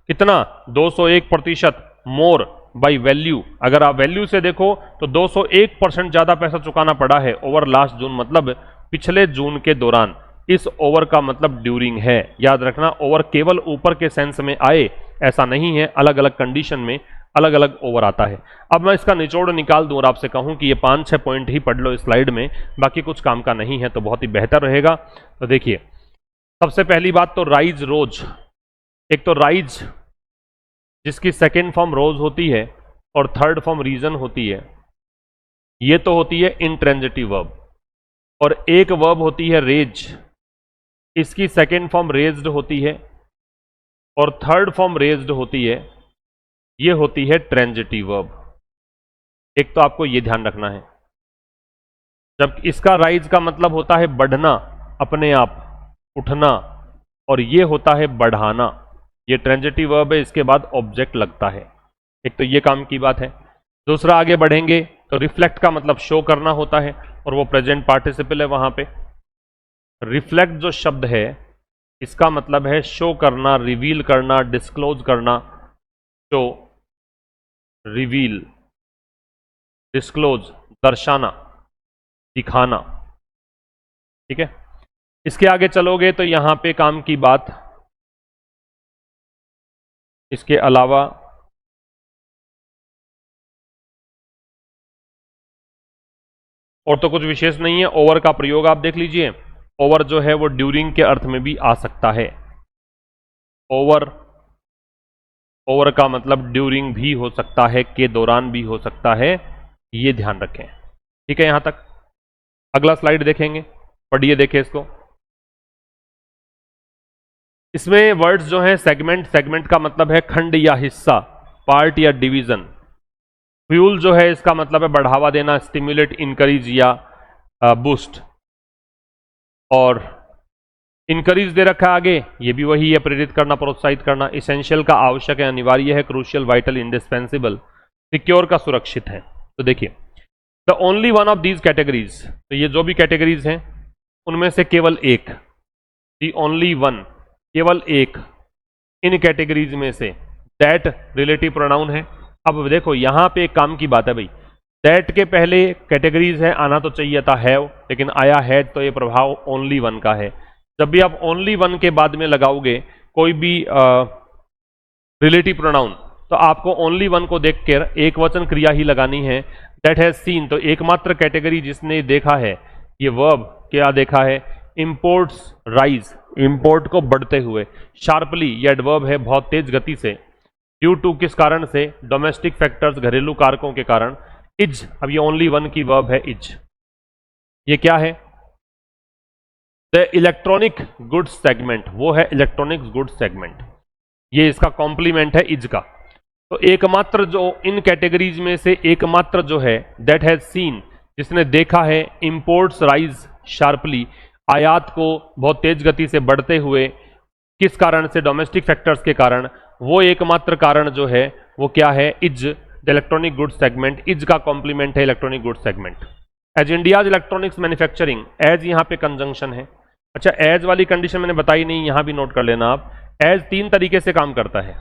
कितना? 201% मोर बाई वैल्यू। अगर आप वैल्यू से देखो तो 201% ज्यादा पैसा चुकाना पड़ा है ओवर लास्ट जून, मतलब पिछले जून के दौरान। इस ओवर का मतलब ड्यूरिंग है। याद रखना, ओवर केवल ऊपर के सेंस में आए ऐसा नहीं है, अलग अलग कंडीशन में अलग अलग ओवर आता है। अब मैं इसका निचोड़ निकाल दूं और आपसे कहूं कि ये 5-6 पॉइंट ही पढ़ लो इस स्लाइड में, बाकी कुछ काम का नहीं है, तो बहुत ही बेहतर रहेगा। तो देखिए, सबसे पहली बात तो राइज रोज। एक तो राइज जिसकी सेकेंड फॉर्म रोज होती है और थर्ड फॉर्म रीजन होती है, ये तो होती है इंट्रांजिटिव वर्ब। और एक वर्ब होती है रेज, इसकी सेकेंड फॉर्म रेज्ड होती है और थर्ड फॉर्म रेज्ड होती है, ये होती है ट्रांजिटिव वर्ब। एक तो आपको ये ध्यान रखना है, जब इसका राइज का मतलब होता है बढ़ना, अपने आप उठना, और ये होता है बढ़ाना, ये ट्रांजिटिव वर्ब है, इसके बाद ऑब्जेक्ट लगता है। एक तो ये काम की बात है। दूसरा, आगे बढ़ेंगे तो रिफ्लेक्ट का मतलब शो करना होता है और वो प्रेजेंट पार्टिसिपल है वहां पे। रिफ्लेक्ट जो शब्द है इसका मतलब है शो करना, रिवील करना, डिस्क्लोज करना। शो, रिवील, डिस्क्लोज, दर्शाना, दिखाना। ठीक है, इसके आगे चलोगे तो यहां पे काम की बात, इसके अलावा और तो कुछ विशेष नहीं है। ओवर का प्रयोग आप देख लीजिए, ओवर जो है वो ड्यूरिंग के अर्थ में भी आ सकता है। ओवर, ओवर का मतलब ड्यूरिंग भी हो सकता है, के दौरान भी हो सकता है, ये ध्यान रखें। ठीक है, यहां तक। अगला स्लाइड देखेंगे, पढ़िए, देखें इसको। इसमें वर्ड्स जो है सेगमेंट, सेगमेंट का मतलब है खंड या हिस्सा, पार्ट या डिवीजन। फ्यूल जो है इसका मतलब है बढ़ावा देना, स्टिमुलेट, इंकरेज या बूस्ट। और इंकरेज दे रखा है आगे, ये भी वही है, प्रेरित करना, प्रोत्साहित करना। इसेंशियल का आवश्यक है, अनिवार्य है। Crucial, vital, indispensable. सिक्योर का सुरक्षित है। तो देखिए, the only one of these categories, तो ये जो भी कैटेगरीज हैं उनमें से केवल एक, दी ओनली वन, केवल एक इन कैटेगरीज में से, दैट रिलेटिव प्रोनाउन है। अब देखो यहां पे एक काम की बात है भाई, दैट के पहले कैटेगरीज है, आना तो चाहिए था हैव, लेकिन आया है, तो ये प्रभाव ओनली वन का है। जब भी आप ओनली वन के बाद में लगाओगे कोई भी रिलेटिव प्रोनाउन, तो आपको ओनली वन को देखकर एक वचन क्रिया ही लगानी है। दैट हैज सीन, तो एकमात्र कैटेगरी जिसने देखा है, ये वर्ब क्या देखा है, इंपोर्ट्स राइज, इंपोर्ट को बढ़ते हुए। शार्पली, ये एडवर्ब है, बहुत तेज गति से। ड्यू टू, किस कारण से, डोमेस्टिक फैक्टर्स, घरेलू कारकों के कारण। इज, अब ये ओनली वन की वर्ब है, इज। ये क्या है, द इलेक्ट्रॉनिक गुड्स सेगमेंट, वो है इलेक्ट्रॉनिक गुड्स सेगमेंट, ये इसका कॉम्प्लीमेंट है इज का। तो एकमात्र जो इन कैटेगरीज में से एकमात्र जो है, दैट हैज सीन, जिसने देखा है, इंपोर्ट्स राइज शार्पली, आयात को बहुत तेज गति से बढ़ते हुए, किस कारण से, डोमेस्टिक फैक्टर्स के कारण। वो एकमात्र कारण जो है वो क्या है, is, the electronic goods segment. Is का कॉम्प्लीमेंट है electronic goods segment. As India's electronics manufacturing, as यहां पे कंजंक्शन है। अच्छा, एज वाली कंडीशन मैंने बताई नहीं, यहां भी नोट कर लेना आप। एज तीन तरीके से काम करता है,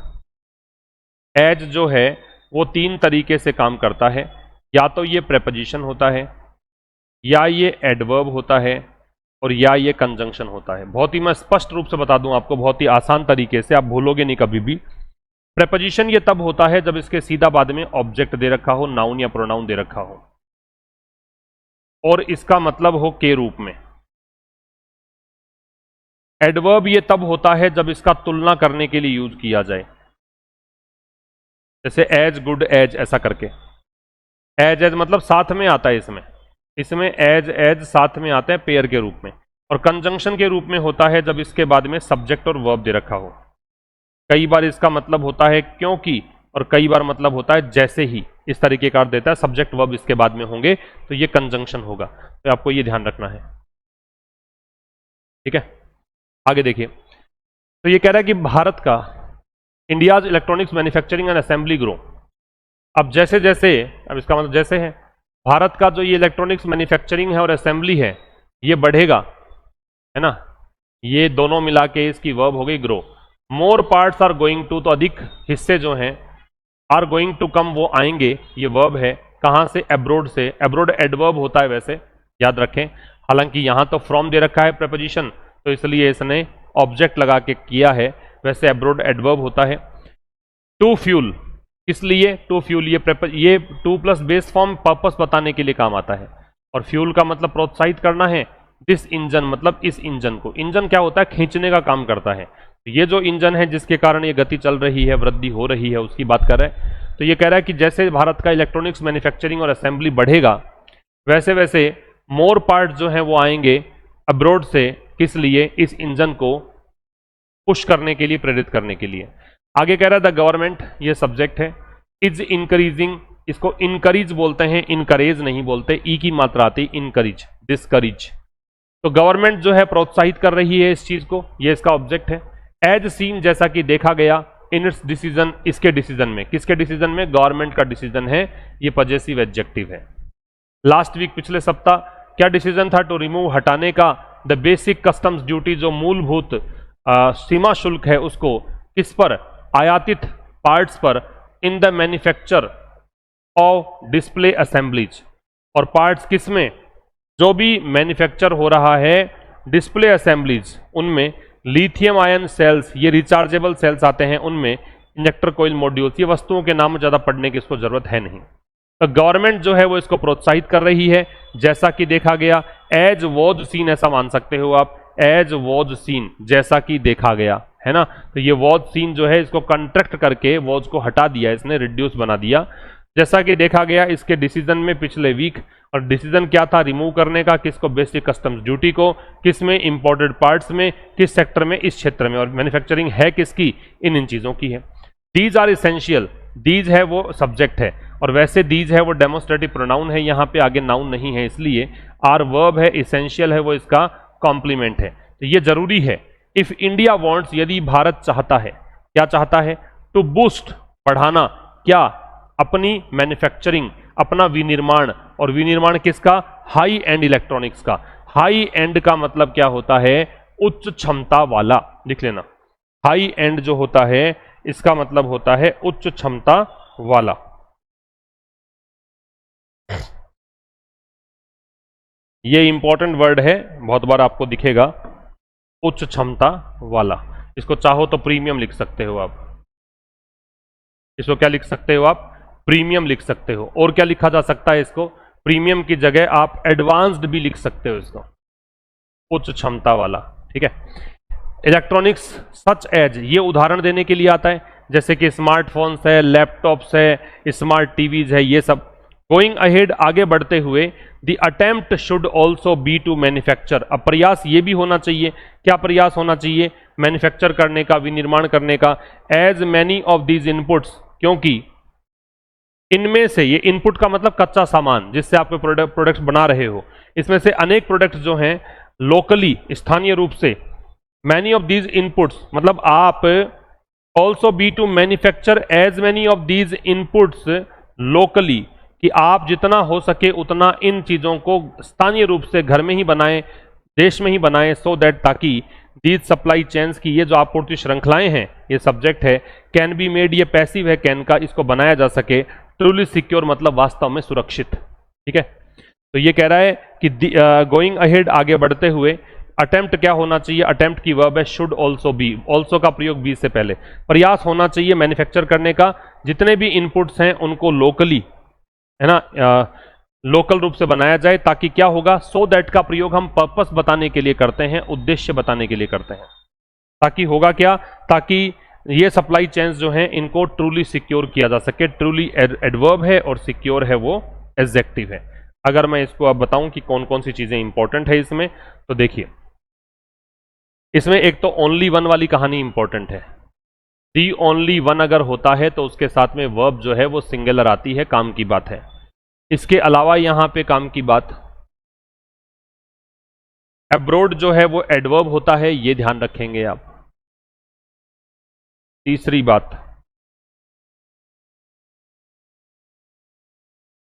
एज जो है वो तीन तरीके से काम करता है। या तो ये प्रेपोजिशन होता है, या ये एडवर्ब होता है, और या ये कंजंक्शन होता है। बहुत ही मैं स्पष्ट रूप से बता दूं आपको, बहुत ही आसान तरीके से, आप भूलोगे नहीं कभी भी। प्रेपोजिशन ये तब होता है जब इसके सीधा बाद में ऑब्जेक्ट दे रखा हो, नाउन या प्रोनाउन दे रखा हो, और इसका मतलब हो के रूप में। एडवर्ब ये तब होता है जब इसका तुलना करने के लिए यूज किया जाए, जैसे एज, गुड, एज, ऐसा करके। एज, एज मतलब साथ में आता है, इसमें एज, एज साथ में आता है पेयर के रूप में। और कंजंक्शन के रूप में होता है जब इसके बाद में सब्जेक्ट और वर्ब दे रखा हो। कई बार इसका मतलब होता है क्योंकि, और कई बार मतलब होता है जैसे ही, इस तरीके का अर्थ देता है। सब्जेक्ट वर्ब इसके बाद में होंगे तो ये कंजंक्शन होगा, तो आपको ये ध्यान रखना है। ठीक है, आगे देखिए। तो ये कह रहा है कि भारत का, India's electronics manufacturing and assembly grow. अब जैसे जैसे, अब इसका मतलब जैसे है, भारत का जो ये इलेक्ट्रॉनिक्स मैन्युफैक्चरिंग है और असेंबली है, ये बढ़ेगा, है ना, ये दोनों मिला के इसकी वर्ब हो गई grow. More parts are going to, तो अधिक हिस्से जो हैं, आर गोइंग टू कम, वो आएंगे, ये वर्ब है। कहां से, एब्रोड से। एब्रोड एडवर्ब होता है वैसे, याद रखें। हालांकि यहां तो फ्रॉम दे रखा है प्रेपोजिशन, तो इसलिए इसने ऑब्जेक्ट लगा के किया है। वैसे अब्रोड एडवर्ब होता है। टू फ्यूल, इसलिए टू फ्यूल ये two plus base form purpose बताने के लिए काम आता है, और फ्यूल का मतलब प्रोत्साहित करना है। दिस इंजन मतलब इस इंजन को, इंजन क्या होता है, खींचने का काम करता है। ये जो इंजन है जिसके कारण ये गति चल रही है, वृद्धि हो रही है, उसकी बात कर रहे हैं। तो ये कह रहा है कि जैसे भारत का इलेक्ट्रॉनिक्स मैन्युफैक्चरिंग और असेंबली बढ़ेगा, वैसे वैसे मोर पार्ट जो हैं वो आएंगे अब्रोड से, किस लिए, इस इंजन को पुश करने के लिए, प्रेरित करने के लिए। आगे कह रहा है द गवर्नमेंट, ये सब्जेक्ट है, इज इंक्रीजिंग, इसको इनकरीज बोलते हैं, इनकरेज नहीं बोलते, ई की मात्रा आती, इनकरीज, डिस्करीज। तो गवर्नमेंट जो है प्रोत्साहित कर रही है इस चीज को, ये इसका ऑब्जेक्ट है। एज सीन, जैसा कि देखा गया, इन इट्स डिसीजन, इसके डिसीजन में, किसके डिसीजन में, गवर्नमेंट का डिसीजन है, ये पजेसिव एडजेक्टिव है। लास्ट वीक, पिछले सप्ताह, क्या डिसीजन था, टू रिमूव, हटाने का, द बेसिक कस्टम्स ड्यूटी, जो मूलभूत सीमा शुल्क है उसको, किस पर, आयातित पार्ट्स पर, in the manufacture of display assemblies, और पार्ट्स किसमें, जो भी मैन्युफैक्चर हो रहा है डिस्प्ले असेंबलीज, उनमें लिथियम आयन सेल्स, ये रिचार्जेबल सेल्स आते हैं उनमें, इंजेक्टर कोयल मॉड्यूल्स, ये वस्तुओं के नाम ज्यादा पढ़ने की इसको जरूरत है नहीं। तो गवर्नमेंट जो है वो इसको प्रोत्साहित कर रही है, जैसा कि देखा गया, एज वॉज सीन, ऐसा मान सकते हो आप, एज वॉज सीन, जैसा कि देखा गया, है ना। तो ये वॉज सीन जो है इसको कंट्रैक्ट करके वॉज को हटा दिया, इसने रिड्यूस बना दिया, जैसा कि देखा गया इसके डिसीजन में पिछले वीक। और डिसीजन क्या था, रिमूव करने का, किसको, बेसिक कस्टम्स ड्यूटी को, किस में, इंपोर्टेड पार्ट्स में, किस सेक्टर में, इस क्षेत्र में, और मैन्युफैक्चरिंग है किसकी, इन चीजों की है। दीज आर इसेंशियल, दीज है वो सब्जेक्ट है, और वैसे दीज है वो डेमोस्ट्रेटिव प्रोनाउन है, यहाँ पे आगे नाउन नहीं है, इसलिए आर वर्ब है, इसेंशियल है वो इसका कॉम्प्लीमेंट है। तो ये जरूरी है। इफ इंडिया वांट्स, यदि भारत चाहता है, क्या चाहता है, टू बूस्ट, बढ़ाना, क्या, अपनी मैन्युफैक्चरिंग, अपना विनिर्माण, और विनिर्माण किसका, हाई एंड इलेक्ट्रॉनिक्स का। हाई एंड का मतलब क्या होता है, उच्च क्षमता वाला, लिख लेना। हाई एंड जो होता है इसका मतलब होता है उच्च क्षमता वाला। ये इंपॉर्टेंट वर्ड है, बहुत बार आपको दिखेगा, उच्च क्षमता वाला। इसको चाहो तो प्रीमियम लिख सकते हो आप, इसको क्या लिख सकते हो आप, प्रीमियम लिख सकते हो। और क्या लिखा जा सकता है इसको, प्रीमियम की जगह आप एडवांस्ड भी लिख सकते हो इसको, उच्च क्षमता वाला, ठीक है। इलेक्ट्रॉनिक्स सच एज, ये उदाहरण देने के लिए आता है, जैसे कि स्मार्टफोन्स है, लैपटॉप्स है, स्मार्ट टीवीज है, ये सब। गोइंग अहेड, आगे बढ़ते हुए, the attempt should also be to manufacture, अब प्रयास ये भी होना चाहिए, क्या प्रयास होना चाहिए, मैन्युफैक्चर करने का, विनिर्माण करने का, as many of these inputs, क्योंकि इनमें से, ये इनपुट का मतलब कच्चा सामान जिससे आप प्रोडक्ट्स बना रहे हो, इसमें से अनेक प्रोडक्ट्स जो हैं लोकली, स्थानीय रूप से, मैनी ऑफ दीज इनपुट्स मतलब आप also be to manufacture as many of these inputs locally, कि आप जितना हो सके उतना इन चीजों को स्थानीय रूप से घर में ही बनाएं, देश में ही बनाएं, सो दैट, ताकि दीज सप्लाई चेन्स की, ये जो आपूर्ति श्रृंखलाएं हैं, ये सब्जेक्ट है, कैन बी मेड, ये पैसिव है कैन का, इसको बनाया जा सके, ट्रूली सिक्योर मतलब वास्तव में सुरक्षित, ठीक है। तो ये कह रहा है कि गोइंग अहेड, आगे बढ़ते हुए, अटेम्प्ट क्या होना चाहिए, अटेम्प्ट की वर्ब है शुड ऑल्सो बी, ऑल्सो का प्रयोग बी से पहले, प्रयास होना चाहिए मैन्युफैक्चर करने का, जितने भी इनपुट्स हैं उनको लोकली, है ना, लोकल रूप से बनाया जाए, ताकि क्या होगा, सो दैट का प्रयोग हम पर्पस बताने के लिए करते हैं, उद्देश्य बताने के लिए करते हैं, ताकि होगा क्या, ताकि ये सप्लाई चेन्स जो हैं इनको ट्रूली सिक्योर किया जा सके। ट्रूली एडवर्ब है और सिक्योर है वो एडजेक्टिव है। अगर मैं इसको अब बताऊं कि कौन कौन सी चीजें इंपॉर्टेंट है इसमें, तो देखिए, इसमें एक तो ओनली वन वाली कहानी इंपॉर्टेंट है। दी ओनली वन अगर होता है तो उसके साथ में वर्ब जो है वो सिंगुलर आती है, काम की बात है। इसके अलावा यहां पे काम की बात, अब्रोड जो है वो एडवर्ब होता है, ये ध्यान रखेंगे आप। तीसरी बात,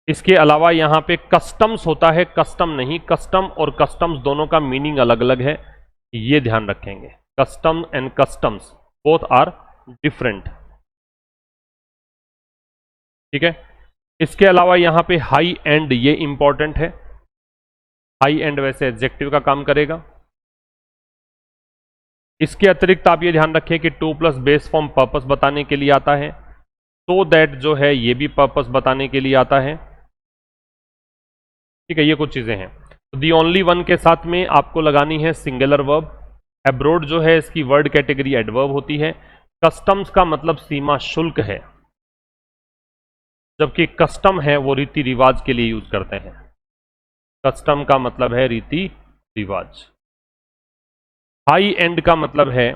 इसके अलावा यहां पे कस्टम्स होता है, कस्टम नहीं, कस्टम और कस्टम्स दोनों का मीनिंग अलग अलग है, ये ध्यान रखेंगे। Custom and customs both are different, ठीक है। इसके अलावा यहां पे हाई एंड, ये इंपॉर्टेंट है। हाई एंड वैसे एडजेक्टिव का काम करेगा। इसके अतिरिक्त आप ये ध्यान रखें कि two plus base form purpose बताने के लिए आता है, सो दैट जो है ये भी पर्पस बताने के लिए आता है। ठीक है, ये कुछ चीजें हैं। तो दी ओनली वन के साथ में आपको लगानी है सिंगुलर वर्ब। एब्रोड जो है इसकी वर्ड कैटेगरी एडवर्ब होती है। कस्टम्स का मतलब सीमा शुल्क है, जबकि कस्टम है वो रीति रिवाज के लिए यूज करते हैं। कस्टम का मतलब है रीति रिवाज। हाई एंड का मतलब है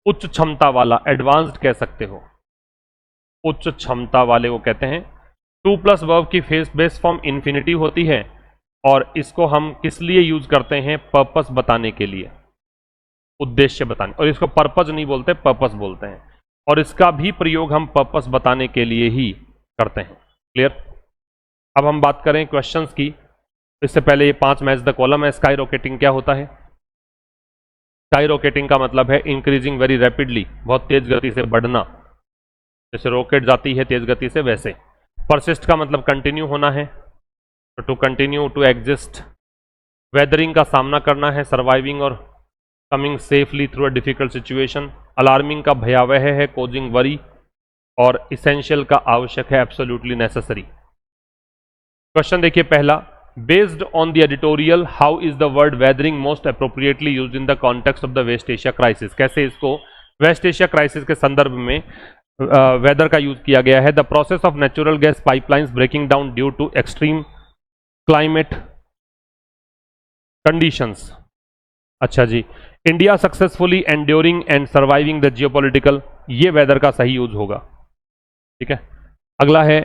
उच्च क्षमता वाला, एडवांस्ड कह सकते हो, उच्च क्षमता वाले वो कहते हैं। टू प्लस वर्ब की फेस बेस फॉर्म इन्फिनिटिव होती है और इसको हम किस लिए यूज करते हैं? पर्पस बताने के लिए, उद्देश्य बताने। और इसको पर्पस नहीं बोलते, पर्पस बोलते हैं। और इसका भी प्रयोग हम पर्पस बताने के लिए ही करते हैं। क्लियर? अब हम बात करें क्वेश्चंस की। इससे पहले ये 5 मैच द कॉलम है। स्काई रॉकेटिंग क्या होता है? स्काई रॉकेटिंग का मतलब है इंक्रीजिंग वेरी रैपिडली, बहुत तेज गति से बढ़ना, जैसे रॉकेट जाती है तेज गति से वैसे। परसिस्ट का मतलब कंटिन्यू होना है, तो to continue, to exist. Weathering का सामना करना है, सर्वाइविंग और coming safely through a difficult situation. Alarming का भयावह है, कॉजिंग वरी। और इसेंशियल का आवश्यक है, एब्सोल्युटली नेसेसरी। क्वेश्चन देखिए पहला, based on the editorial how is the word weathering most appropriately used in the context of the West Asia crisis. कैसे इसको वेस्ट एशिया क्राइसिस के संदर्भ में वेदर का यूज किया गया है? The process of natural gas pipelines breaking down due to extreme climate conditions. अच्छा जी, India successfully enduring and surviving the geopolitical, ये वेदर का सही यूज होगा। ठीक है, अगला है,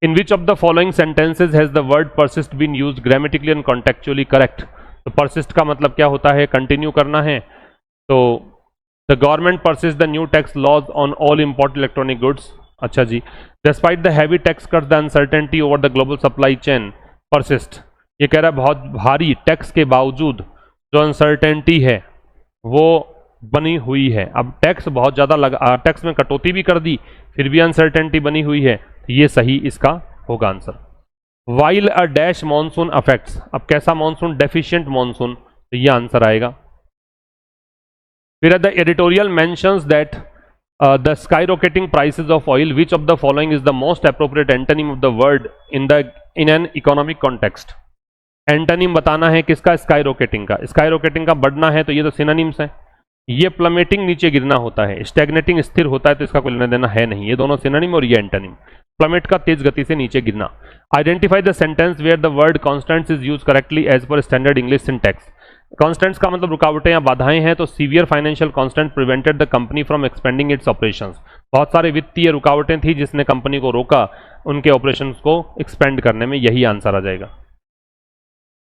in which of the following sentences has the word persist been used grammatically and contextually correct. तो परसिस्ट का मतलब क्या होता है? कंटिन्यू करना है। तो the government persist the new tax laws on all imported electronic goods. अच्छा जी, despite the heavy tax cut the uncertainty over the global supply chain persist. ये कह रहा है बहुत भारी टैक्स के बावजूद जो अनसर्टेनिटी है वो बनी हुई है। अब टैक्स बहुत ज़्यादा लगा, टैक्स में कटौती भी कर दी, फिर भी अनसर्टेनिटी बनी हुई है, ये सही इसका होगा answer. While a dash monsoon affects, अब कैसा मॉनसून? डेफिशिएंट मॉनसून, तो ये आंसर आएगा। फिर the editorial mentions that the sky rocketing prices of oil, which of the following is the most appropriate antonym of the word in an economic context. Antonym बताना है किसका? Sky rocketing का। Sky rocketing का बढ़ना है तो ये तो सिनोनिम्स है। ये प्लमेटिंग नीचे गिरना होता है, स्टैग्नेटिंग स्थिर होता है, तो इसका कोई लेना देना है नहीं। ये दोनों सिनोनिम और ये एंटोनिम। प्लमेट का तेज गति से नीचे गिरना। Identify the sentence where the word constants is use correctly as per standard English syntax. Constants का मतलब रुकावटें या बाधाएं हैं, तो severe financial constant prevented the company from expanding its operations. बहुत सारे वित्तीय रुकावटें थी जिसने कंपनी को रोका उनके ऑपरेशंस को एक्सपेंड करने में, यही आंसर आ जाएगा।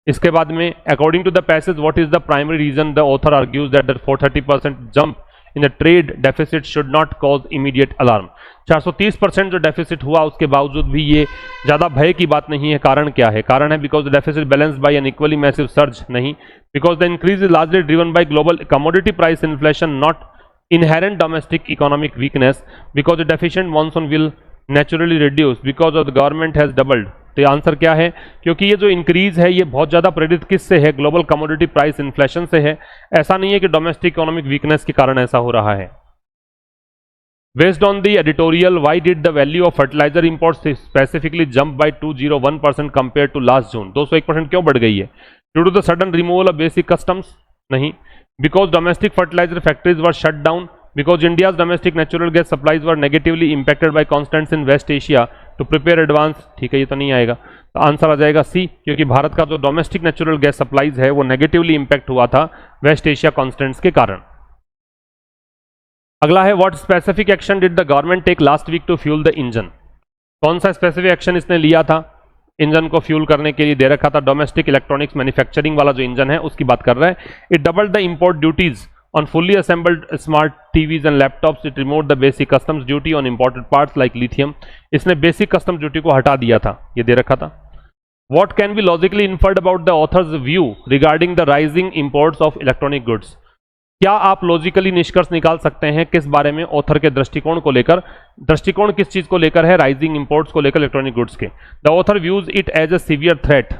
इसके बाद में, according to the passage what is the primary reason the author argues that the 430% jump in the trade deficit should not cause immediate alarm. 430% जो डेफिसिट हुआ उसके बावजूद भी ये ज्यादा भय की बात नहीं है। कारण क्या है? कारण है because the deficit balanced by an equally massive surge, नहीं, because the increase is largely driven by global commodity price inflation, not inherent domestic economic weakness, because the deficient monsoon will naturally reduce because of the government has doubled। तो ये answer क्या है? क्योंकि ये जो increase है ये बहुत ज्यादा प्रेरित किससे है? ग्लोबल कमोडिटी प्राइस इन्फ्लेशन से है। ऐसा नहीं है कि डोमेस्टिक इकोनॉमिक वीकनेस के कारण ऐसा हो रहा है। Based on the editorial why did the value of fertiliser imports specifically jump by 201% compare to last June. 201% क्यों बढ़ गई है? Due to the sudden removal of basic customs, नहीं, because domestic fertilizer factories were shut down, because India's domestic natural gas supplies were negatively impacted by constraints in West Asia to prepare advance। ठीक है, ये तो नहीं आएगा, तो answer आ जाएगा सी, क्योंकि भारत का जो डोमेस्टिक नेचुरल गैस सप्लाईज है वो नेगेटिवली इंपैक्ट हुआ था वेस्ट एशिया कॉन्स्टेंट्स के कारण। अगला है, what specific action did the government take last week to fuel the engine. कौन सा स्पेसिफिक एक्शन इसने लिया था इंजन को फ्यूल करने के लिए? दे रखा था डोमेस्टिक इलेक्ट्रॉनिक्स मैन्युफैक्चरिंग वाला जो इंजन है उसकी बात कर रहा है। It doubled the import duties on fully assembled smart TVs and laptops. It removed the basic customs duty on imported parts like lithium. इसने बेसिक कस्टम ड्यूटी को हटा दिया था, ये दे रखा था। What can be logically inferred about the author's view regarding the rising imports of electronic goods. क्या आप लॉजिकली निष्कर्ष निकाल सकते हैं किस बारे में? ऑथर के दृष्टिकोण को लेकर। दृष्टिकोण किस चीज को लेकर है? राइजिंग इंपोर्ट्स को लेकर इलेक्ट्रॉनिक गुड्स के। The author views it as a severe threat.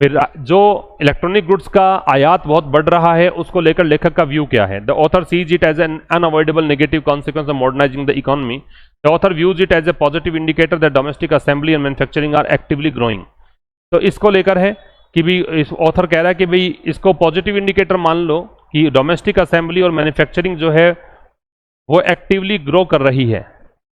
फिर जो इलेक्ट्रॉनिक गुड्स का आयात बहुत बढ़ रहा है उसको लेकर लेखक का व्यू क्या है? The author sees it as an unavoidable negative consequence of modernising the economy. The author views it as a positive indicator that domestic assembly and manufacturing are actively growing. तो इसको लेकर है कि भी इस ऑथर कह रहा है कि भाई इसको पॉजिटिव इंडिकेटर मान लो कि डोमेस्टिक असेंबली और मैन्युफैक्चरिंग जो है वो एक्टिवली ग्रो कर रही है।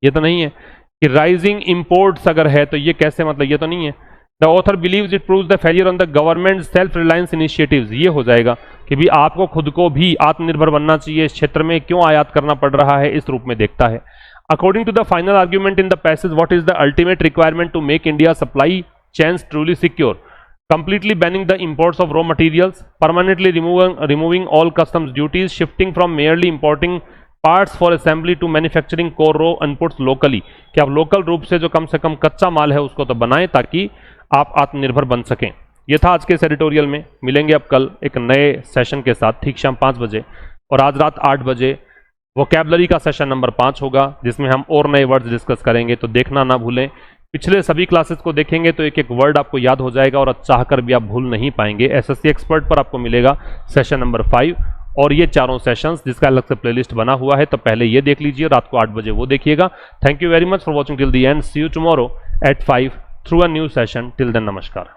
ये तो नहीं है कि राइजिंग इंपोर्ट्स अगर है तो ये कैसे, मतलब ये तो नहीं है। The author beliefs it proves the failure on the government self reliance initiatives. ये हो जाएगा कि भी आपको खुद को भी आत्मनिर्भर बनना चाहिए, इस क्षेत्र में क्यों आयात करना पड़ रहा है, इस रूप में देखता है। According to the final argument in the passage, what is the ultimate requirement to make India supply chains truly secure? Completely banning the imports of raw materials, permanently removing all customs duties, shifting from merely importing parts for assembly to manufacturing core raw inputs locally। कि आप local रूप से जो कम से कम कच्चा माल है उसको तो बनाएं ताकि आप आत्मनिर्भर बन सकें। ये था आज के इस एडिटोरियल में। मिलेंगे अब कल एक नए सेशन के साथ ठीक शाम 5 बजे, और आज रात 8 बजे वोकैबुलरी का सेशन नंबर 5 होगा जिसमें हम और नए वर्ड्स डिस्कस करेंगे। तो देखना ना भूलें। पिछले सभी क्लासेस को देखेंगे तो एक एक वर्ड आपको याद हो जाएगा और चाहकर भी आप भूल नहीं पाएंगे। एसएससी एक्सपर्ट पर आपको मिलेगा सेशन नंबर 5 और ये चारों सेशंस जिसका अलग से प्लेलिस्ट बना हुआ है, तो पहले ये देख लीजिए, रात को 8 बजे वो देखिएगा। Thank you very much for watching till the end. See you tomorrow at 5 through a new session. Till then नमस्कार।